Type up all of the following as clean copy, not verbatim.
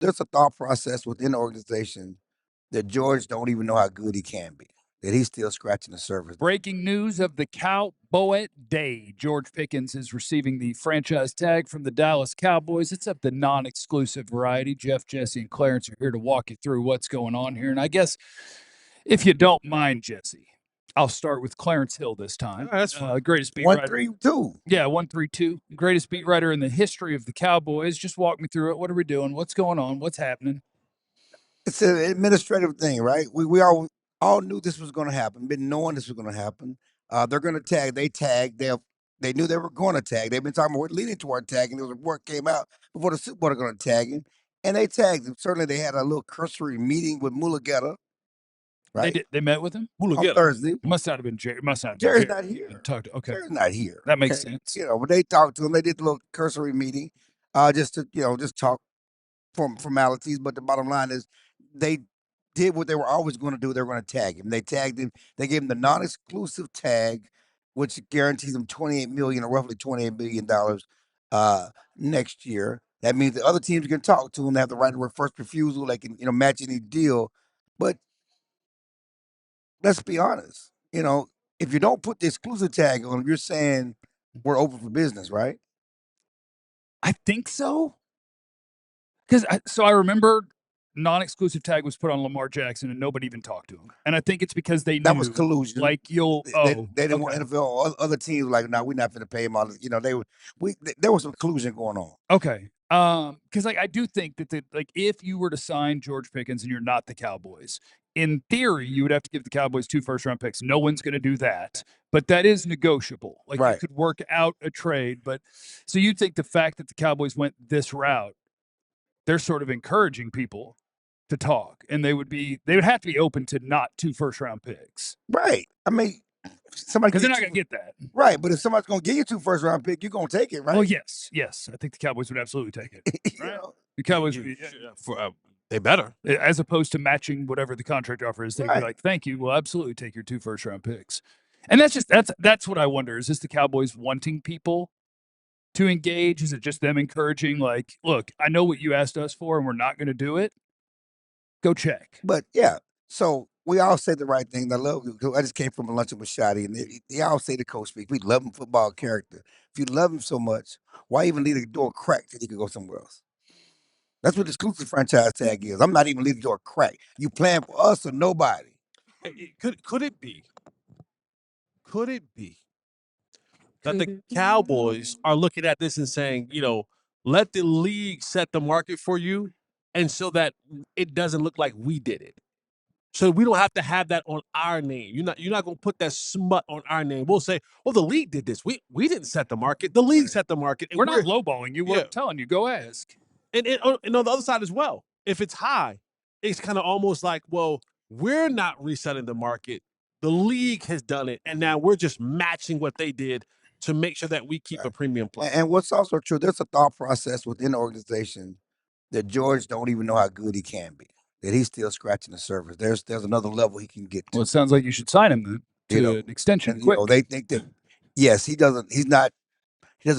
there's a thought process within the organization that George don't even know how good he can be. That he's still scratching the surface. Breaking news of the Cowboy Day. George Pickens is receiving the franchise tag from the Dallas Cowboys. It's of the non-exclusive variety. Jeff, Jesse, and Clarence are here to walk you through what's going on here. And I guess if you don't mind, Jesse, I'll start with Clarence Hill this time. That's fine. Greatest beat writer. 1-3-2. Yeah, 132. Greatest beat writer in the history of the Cowboys. Just walk me through it. What are we doing? What's going on? What's happening? It's an administrative thing, right? We all knew this was going to happen. Been knowing this was going to happen. They're going to tag. They tagged. They knew they were going to tag. They've been talking about leading toward tagging. There was a report came out before the Super Bowl. They're going to tag him, and they tagged him. Certainly, they had a little cursory meeting with Mulugeta, right? They met with him on Thursday. It must not have been Jerry. Must not have been Jerry's Jerry. not here. Okay, Jerry's not here. that makes sense. But they talked to him. They did a little cursory meeting, just to just talk formalities. But the bottom line is, they did what they were always going to do. They were going to tag him. They tagged him. They gave him the non-exclusive tag, which guarantees him $28 million, or roughly $28 million next year. That means the other teams can talk to him. They have the right of first refusal. They can match any deal. But let's be honest. If you don't put the exclusive tag on him, you're saying we're open for business, right? I think so. Because I remember non-exclusive tag was put on Lamar Jackson and nobody even talked to him. And I think it's because they knew That was collusion. like They didn't want NFL or other teams like, no, we're not going to pay him all this. There was some collusion going on. Okay. Because I do think that if you were to sign George Pickens and you're not the Cowboys, in theory, you would have to give the Cowboys 2 first-round picks. No one's going to do that, but that is negotiable. You Right. could work out a trade. But so you think the fact that the Cowboys went this route, they're sort of encouraging people to talk, and they would have to be open to not 2 first-round picks, Right. I mean, somebody because they're not going to get that. right. But if somebody's going to give you 2 first-round picks, you're going to take it, right? Oh yes. I think the Cowboys would absolutely take it. You Right? know? The Cowboys would be, They better. as opposed to matching whatever the contract offer is. They'd be Right. like, "Thank you, we'll absolutely take your 2 first-round picks." And that's what I wonder. Is this the Cowboys wanting people to engage? Is it just them encouraging? Like, look, I know what you asked us for, and we're not going to do it. Go check. But yeah, so we all say the right thing. I just came from a luncheon with Shotty, and they all say the coach speak. We love him, football character. If you love him so much, why even leave the door cracked that he could go somewhere else? That's what the exclusive franchise tag is. I'm not even leaving the door cracked. You playing for us or nobody? Could it be? Could it be that the Cowboys are looking at this and saying, let the league set the market for you, and so that it doesn't look like we did it, so we don't have to have that on our name. You're not going to put that smut on our name. We'll say, well, the league did this. We didn't set the market. The league set the market. And We're not lowballing you. We're telling you, go ask. And on the other side as well, if it's high, it's kind of almost like, well, we're not resetting the market. The league has done it, and now we're just matching what they did to make sure that we keep a premium player. And what's also true, there's a thought process within the organization that George don't even know how good he can be. That he's still scratching the surface. There's another level he can get to. Well, it sounds like you should sign him to an extension. And, quick. they think that yes, he doesn't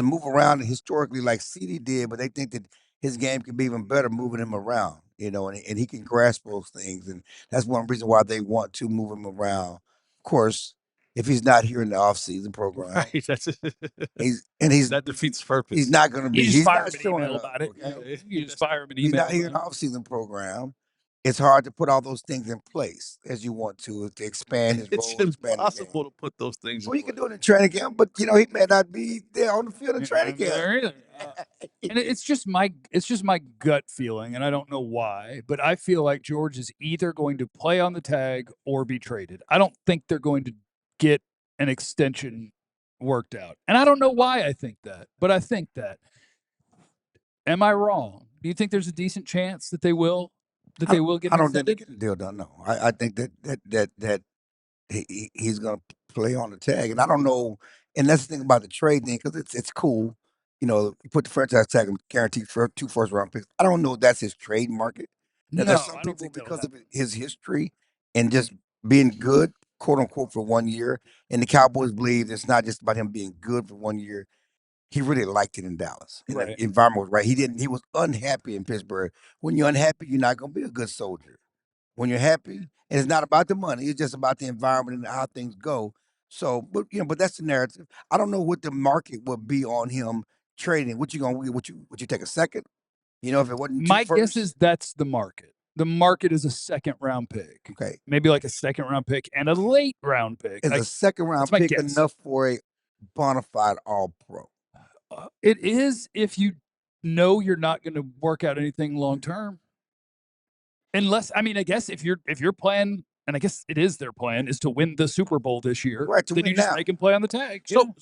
move around historically like CD did, but they think that his game can be even better moving him around, and he can grasp those things. And that's one reason why they want to move him around. Of course, if he's not here in the offseason program, Right, that defeats purpose. He's not going to be. You just He's fire not him an showing email up, about it. okay? You just fire him an He's email. not here in the offseason program. It's hard to put all those things in place as you want to expand his role. It's impossible to put those things. Well, you can do it in training camp, but he may not be there on the field in training camp. There either. And it's just my gut feeling, and I don't know why, but I feel like George is either going to play on the tag or be traded. I don't think they're going to get an extension worked out, and I don't know why I think that, but I think that. Am I wrong? Do you think there's a decent chance that they will? Get. I don't think they get the deal done. No, I think that he's going to play on the tag, and I don't know. And that's the thing about the trade thing, because it's cool. You put the franchise tag and guarantee for 2 first-round picks. I don't know if that's his trade market. Now, there's some people, because of his history and just being good, quote unquote, for 1 year, and the Cowboys believe it's not just about him being good for 1 year. he really liked it in Dallas. And Right. the environment was right. He was unhappy in Pittsburgh. When you're unhappy, you're not gonna be a good soldier. When you're happy, and it's not about the money, it's just about the environment and how things go. So, but that's the narrative. I don't know what the market would be on him trading. What you gonna would you take a second? You know, if it wasn't two My guess firsts? is that's the market. The market is a second round pick. Okay. Maybe like a second round pick and a late round pick. Is a second round my pick guess. enough for a bona fide all pro? It is if you know you're not going to work out anything long term. Unless, I mean, I guess if your plan, and I guess it is their plan, is to win the Super Bowl this year, Right, to then win you just now. make him play on the tag. So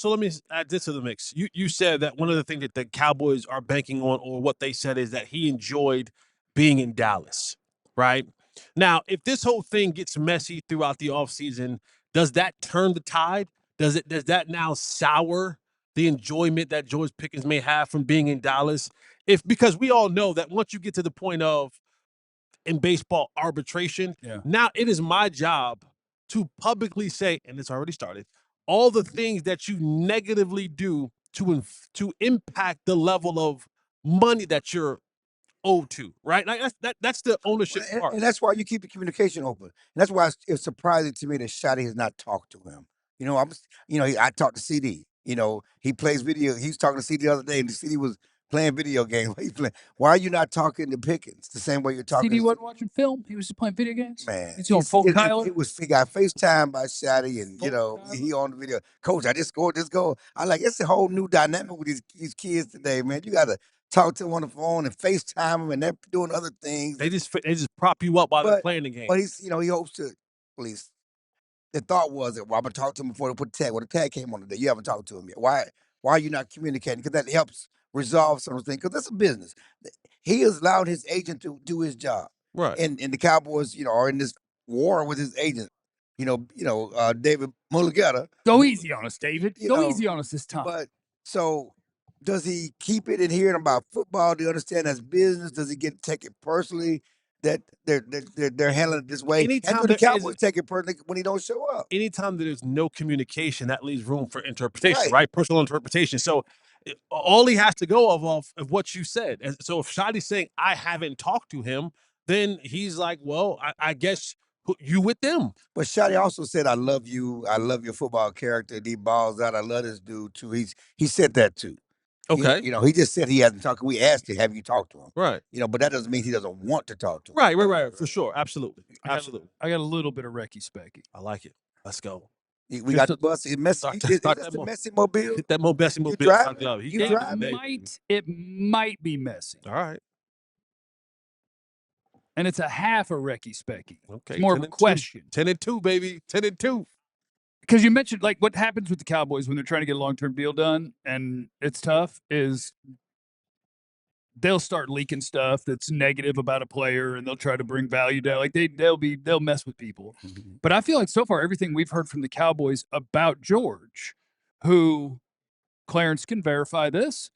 let me add this to the mix. You said that one of the things that the Cowboys are banking on, or what they said, is that he enjoyed being in Dallas, right? Now, if this whole thing gets messy throughout the offseason, does that turn the tide? Does that now sour the enjoyment that George Pickens may have from being in Dallas? Because we all know that once you get to the point of, in baseball, arbitration, now it is my job to publicly say, and it's already started, all the things that you negatively do to impact the level of money that you're owed to, right? Like that's the ownership part. And that's why you keep the communication open. And that's why it's surprising to me that Shotty has not talked to him. You know, I talked to CD. You know, he plays video. He was talking to CD the other day, and the CD was playing video games. Why are you not talking to Pickens the same way you're talking? CD wasn't watching film. He was just playing video games. Man, he's on full Kyler. He got FaceTime by Shotty, and he on the video. Coach, I just scored this goal. I like it's a whole new dynamic with these kids today, man. You got to talk to them on the phone and FaceTime them, and they're doing other things. They just prop you up while they're playing the game. But he hopes to, at least the thought was that, well, I'm gonna talk to him before they put the tag. Well, the tag came on today. You haven't talked to him yet. Why are you not communicating? Because that helps resolve some of the things. Because that's a business. He has allowed his agent to do his job. Right. And the Cowboys, are in this war with his agent. David Mulligetta. Go easy on us, David. Go easy on us this time. But so does he keep it in hearing about football? Do you understand that's business? Does he take it personally that they're handling it this way? Anytime and do the Cowboys take it personally when he don't show up? Anytime that there's no communication, that leaves room for interpretation, right? Personal interpretation. So all he has to go off of what you said. And so if Shotty's saying, I haven't talked to him, then he's like, well, I guess you with them. But Shotty also said, I love you. I love your football character. He balls out. I love this dude too. He said that too. Okay. He just said he hasn't talked. We asked him, have you talked to him? Right. But that doesn't mean he doesn't want to talk to him. Right. For sure. Absolutely. Absolutely. I got a little bit of Recky Specky. I like it. Let's go. We got the bus. It's messy. It's the messy mobile. Hit that messy mobile. It might be messy. All right. And it's a half a Recky Specky. Okay. It's more of a question. 10-2, baby. 10-2. Because you mentioned, like, what happens with the Cowboys when they're trying to get a long-term deal done and it's tough is they'll start leaking stuff that's negative about a player and they'll try to bring value down. Like, they'll mess with people. Mm-hmm. But I feel like so far everything we've heard from the Cowboys about George, who Clarence can verify this,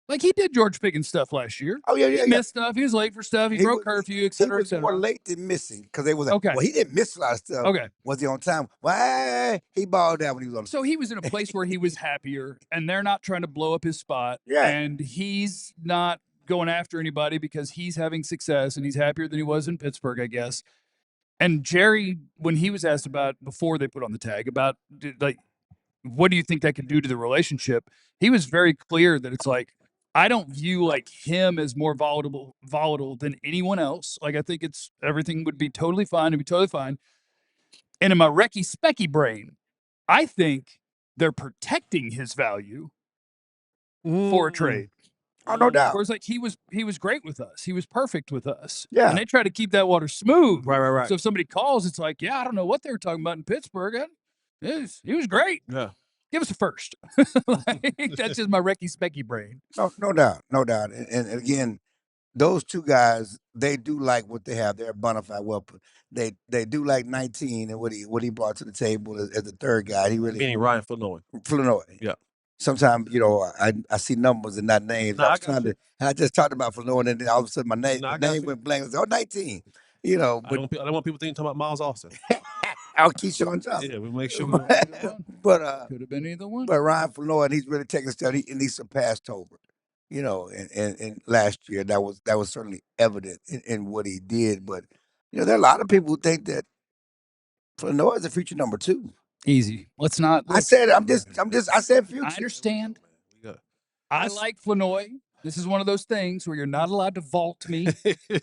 like, he did George Pickens stuff last year. Oh, yeah. He missed stuff. He was late for stuff. He broke curfew, et cetera, et cetera. He was more late than missing because they was like, well, he didn't miss a lot of stuff. Okay. Was he on time? Well, he balled out when he was on. So he was in a place where he was happier, and they're not trying to blow up his spot. Yeah. And he's not going after anybody because he's having success, and he's happier than he was in Pittsburgh, I guess. And Jerry, when he was asked about, before they put on the tag, about, like, what do you think that could do to the relationship? He was very clear that it's like, I don't view like him as more volatile than anyone else. Like, I think everything would be totally fine. It'd be totally fine. And in my Recky Specky brain, I think they're protecting his value for a trade. Oh, no doubt. Whereas, like, he was great with us. He was perfect with us. Yeah. And they try to keep that water smooth. Right. So if somebody calls, it's like, yeah, I don't know what they were talking about in Pittsburgh. He was great. Yeah. Give us a first. That's just my Recky Specky brain. No doubt. And again, those two guys, they do like what they have. They're a bona fide weapon. They do like 19 and what he brought to the table as the third guy. He really meaning Ryan Flournoy. Yeah. Sometimes, I see numbers and not names. I just talked about Flournoy, and then all of a sudden my name went blank. I said, 19. I don't want people thinking talking about Miles Austin. out Keyshawn Johnson. Yeah, we make sure. Could have been either one. But Could have been either one. but Ryan Floyd, he's really taking a step, and he surpassed Tolbert. You know, and last year that was certainly evident in what he did. But you know, there are a lot of people who think that Floyd is a future number 2. Easy. Let's not. I said I said future. I understand. We got- I like Flanoy. This is one of those things where you're not allowed to vault me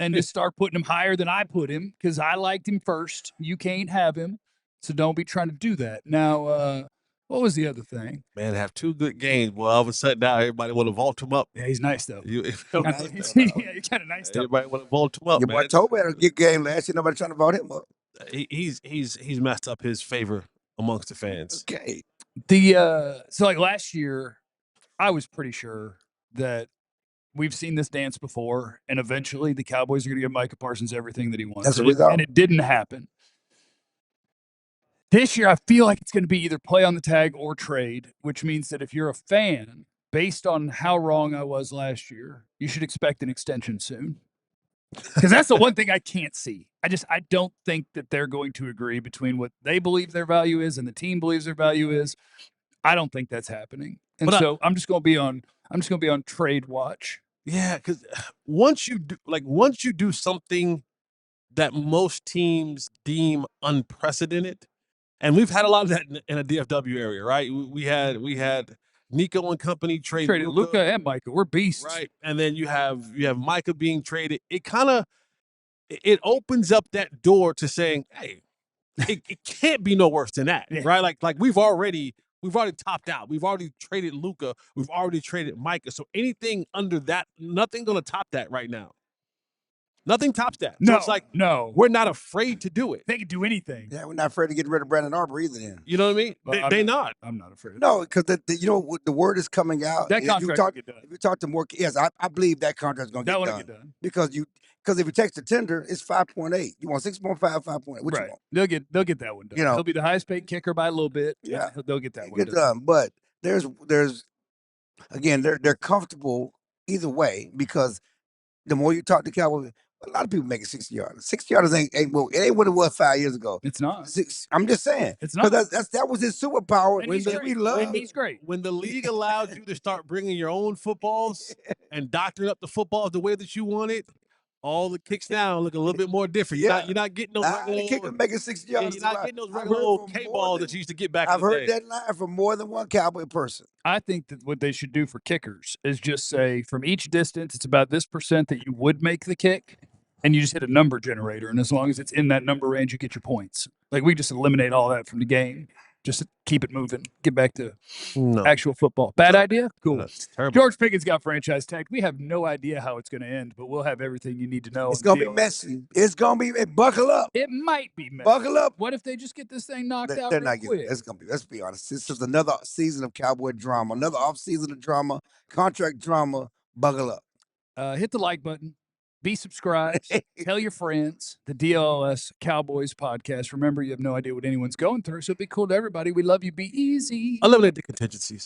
and just start putting him higher than I put him because I liked him first. You can't have him, so don't be trying to do that. Now, what was the other thing? Man, have 2 good games. Well, all of a sudden now everybody want to vault him up. Yeah, he's nice though. You, He's kind of nice stuff. everybody want to vault him up. Your boy Man. Tolbert had a good game last year. Nobody trying to vote him up. He's messed up his favor amongst the fans. Okay. So like last year, I was pretty sure that we've seen this dance before, and eventually the Cowboys are going to give Micah Parsons everything that he wants. That's the result. And it didn't happen. This year, I feel like it's going to be either play on the tag or trade, which means that if you're a fan, based on how wrong I was last year, you should expect an extension soon. Because that's the one thing I can't see. I don't think that they're going to agree between what they believe their value is and the team believes their value is. I don't think that's happening. And so I'm just going to be on trade watch. Yeah, because once you do something that most teams deem unprecedented, and we've had a lot of that in a DFW area, right? We had Nico and company Traded Luka and Micah. We're beasts. right? And then you have Micah being traded. It opens up that door to saying, hey, it can't be no worse than that, Yeah. right? Like we've already topped out. We've already traded Luka. We've already traded Micah. So anything under that, nothing gonna top that right now. Nothing tops that. So it's like no. we're not afraid to do it. They can do anything. Yeah, we're not afraid to get rid of Brandon Arbor either. Then You know what I mean? Well, They not. I'm not afraid. no, because you know the word is coming out. That If contract you will get done. If you talk to more, yes, I believe that contract's going to That get one done. will get done. Because if you text the tender, it's 5.8. You want 6.5, 5.8. What you Right. want? They'll get that one done. You know. He'll be the highest paid kicker by a little bit. Yeah. They'll get that It one gets done. done. But there's again they're comfortable either way because the more you talk to Cowboys, a lot of people making 60 yards. 60 yards ain't well, it ain't what it was 5 years ago. It's not. I'm just saying. It's not. Because that was his superpower. And he's that great. we love. And he's great. When the league allowed you to start bringing your own footballs and doctoring up the footballs the way that you want it, all the kicks now look a little bit more different. Yeah. You're not getting those The regular kicker making 60 yards. you're not getting those I've regular heard old from K more balls than- that you used to get back I've in the heard day. that line from more than one Cowboy person. I think that what they should do for kickers is just say from each distance, it's about this % that you would make the kick, and you just hit a number generator. And as long as it's in that number range, you get your points. Like we just eliminate all that from the game. Just to keep it moving. Get back to No, actual football. Bad idea? Cool. that's terrible. George Pickens got franchise tagged. We have no idea how it's going to end, but we'll have everything you need to know. It's on gonna be DLLS. messy. It's gonna be buckle up. It might be messy. Buckle up. What if they just get this thing knocked out They're real not quick? getting. It's gonna be. Let's be honest. This is another season of Cowboy drama. Another off season of drama. Contract drama. Buckle up. Hit the like button. Be subscribed. Tell your friends. The DLLS Cowboys Podcast. Remember, you have no idea what anyone's going through, so be cool to everybody. We love you. Be easy. Eliminate the contingencies.